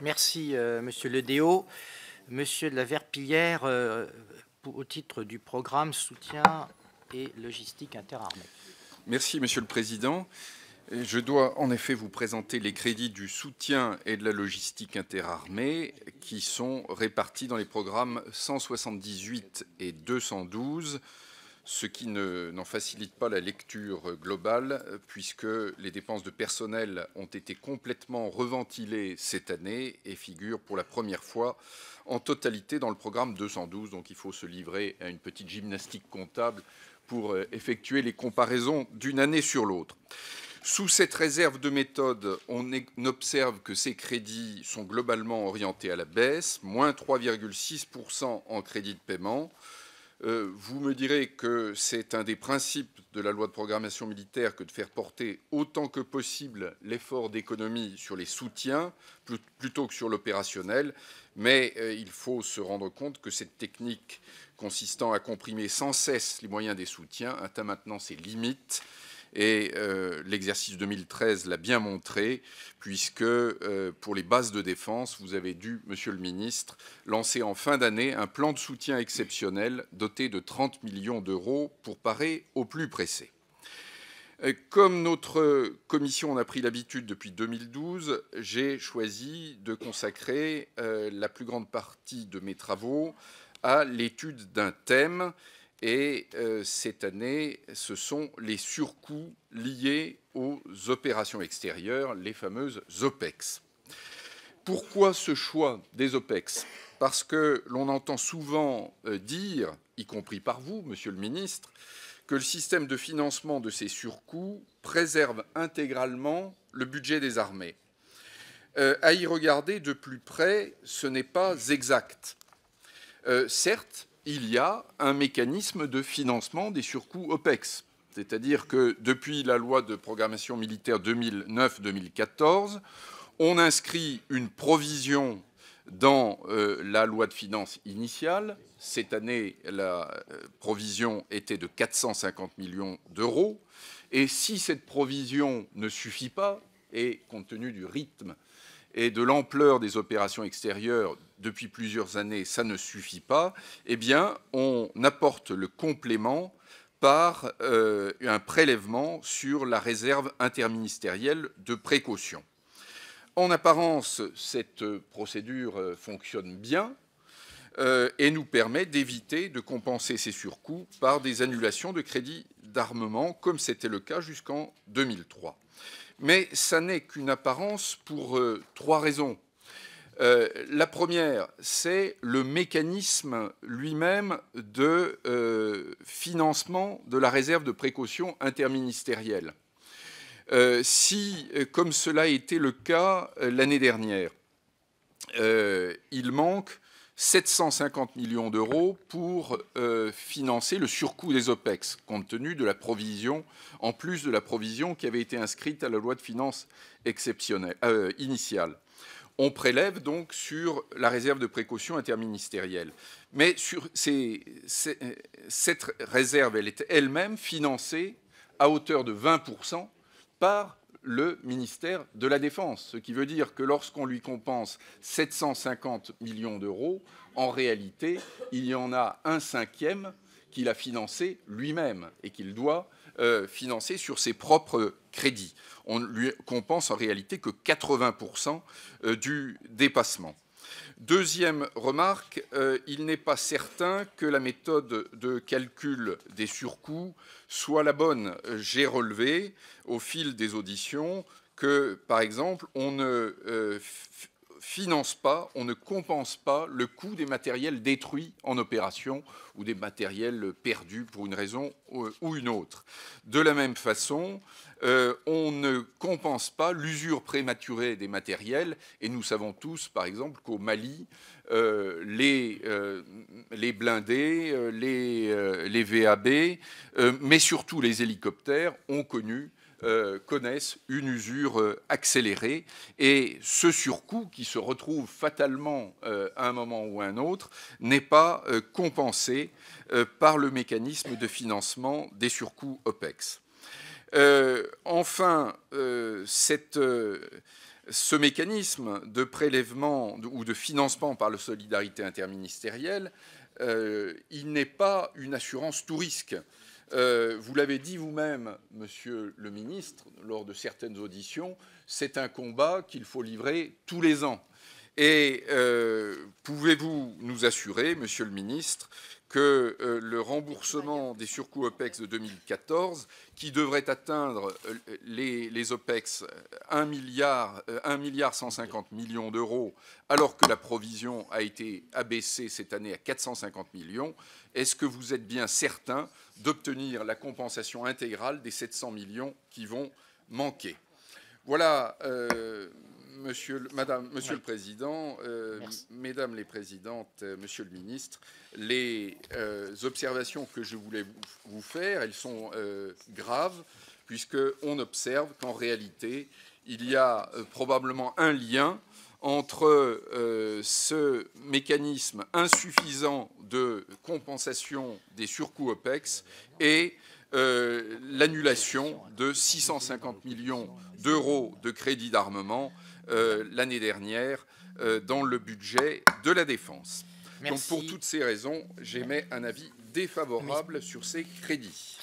Merci, Monsieur Ledéo. Monsieur de la Verpillière, au titre du programme Soutien et logistique interarmée. Merci, Monsieur le Président. Je dois en effet vous présenter les crédits du soutien et de la logistique interarmée qui sont répartis dans les programmes 178 et 212, ce qui n'en facilite pas la lecture globale puisque les dépenses de personnel ont été complètement reventilées cette année et figurent pour la première fois en totalité dans le programme 212. Donc il faut se livrer à une petite gymnastique comptable pour effectuer les comparaisons d'une année sur l'autre. Sous cette réserve de méthode, on observe que ces crédits sont globalement orientés à la baisse, moins 3,6% en crédit de paiement. Vous me direz que c'est un des principes de la loi de programmation militaire que de faire porter autant que possible l'effort d'économie sur les soutiens plutôt que sur l'opérationnel, mais il faut se rendre compte que cette technique consistant à comprimer sans cesse les moyens des soutiens atteint maintenant ses limites. Et l'exercice 2013 l'a bien montré, puisque pour les bases de défense, vous avez dû, Monsieur le Ministre, lancer en fin d'année un plan de soutien exceptionnel doté de 30 millions d'euros pour parer au plus pressé. Comme notre commission en a pris l'habitude depuis 2012, j'ai choisi de consacrer la plus grande partie de mes travaux à l'étude d'un thème. Et cette année, ce sont les surcoûts liés aux opérations extérieures, les fameuses OPEX. Pourquoi ce choix des OPEX? Parce que l'on entend souvent dire, y compris par vous, Monsieur le Ministre, que le système de financement de ces surcoûts préserve intégralement le budget des armées. À y regarder de plus près, ce n'est pas exact. Certes, il y a un mécanisme de financement des surcoûts OPEX. C'est-à-dire que depuis la loi de programmation militaire 2009-2014, on inscrit une provision dans la loi de finances initiale. Cette année, la provision était de 450 millions d'euros. Et si cette provision ne suffit pas, et compte tenu du rythme et de l'ampleur des opérations extérieures depuis plusieurs années, ça ne suffit pas, eh bien, on apporte le complément par un prélèvement sur la réserve interministérielle de précaution. En apparence, cette procédure fonctionne bien et nous permet d'éviter de compenser ces surcoûts par des annulations de crédits d'armement, comme c'était le cas jusqu'en 2003. Mais ça n'est qu'une apparence pour trois raisons. La première, c'est le mécanisme lui-même de financement de la réserve de précaution interministérielle. Si, comme cela a été le cas l'année dernière, il manque 750 millions d'euros pour financer le surcoût des OPEX, compte tenu de la provision, en plus de la provision qui avait été inscrite à la loi de finances initiale. On prélève donc sur la réserve de précaution interministérielle. Mais cette réserve, elle est elle-même financée à hauteur de 20% par le ministère de la Défense. Ce qui veut dire que lorsqu'on lui compense 750 millions d'euros, en réalité, il y en a un cinquième qu'il a financé lui-même et qu'il doit financer sur ses propres crédits. On ne lui compense en réalité que 80% du dépassement. Deuxième remarque, il n'est pas certain que la méthode de calcul des surcoûts soit la bonne. J'ai relevé au fil des auditions que, par exemple, on ne finance pas, on ne compense pas le coût des matériels détruits en opération ou des matériels perdus pour une raison ou une autre. De la même façon, on ne compense pas l'usure prématurée des matériels, et nous savons tous, par exemple, qu'au Mali, les blindés, les VAB, mais surtout les hélicoptères connaissent une usure accélérée, et ce surcoût qui se retrouve fatalement à un moment ou à un autre n'est pas compensé par le mécanisme de financement des surcoûts OPEX. Enfin, Ce mécanisme de prélèvement ou de financement par la solidarité interministérielle, il n'est pas une assurance tout risque. Vous l'avez dit vous-même, Monsieur le ministre, lors de certaines auditions, c'est un combat qu'il faut livrer tous les ans. Et pouvez-vous nous assurer, Monsieur le ministre, que le remboursement des surcoûts OPEX de 2014, qui devrait atteindre les OPEX 1,150 milliard d'euros, alors que la provision a été abaissée cette année à 450 millions, est-ce que vous êtes bien certain d'obtenir la compensation intégrale des 700 millions qui vont manquer? Voilà, Monsieur le Président, Mesdames les Présidentes, Monsieur le Ministre, les observations que je voulais vous faire, elles sont graves, puisqu'on observe qu'en réalité, il y a probablement un lien entre ce mécanisme insuffisant de compensation des surcoûts OPEX et l'annulation de 650 millions d'euros de crédits d'armement l'année dernière dans le budget de la Défense. Merci. Donc pour toutes ces raisons, j'émets un avis défavorable sur ces crédits.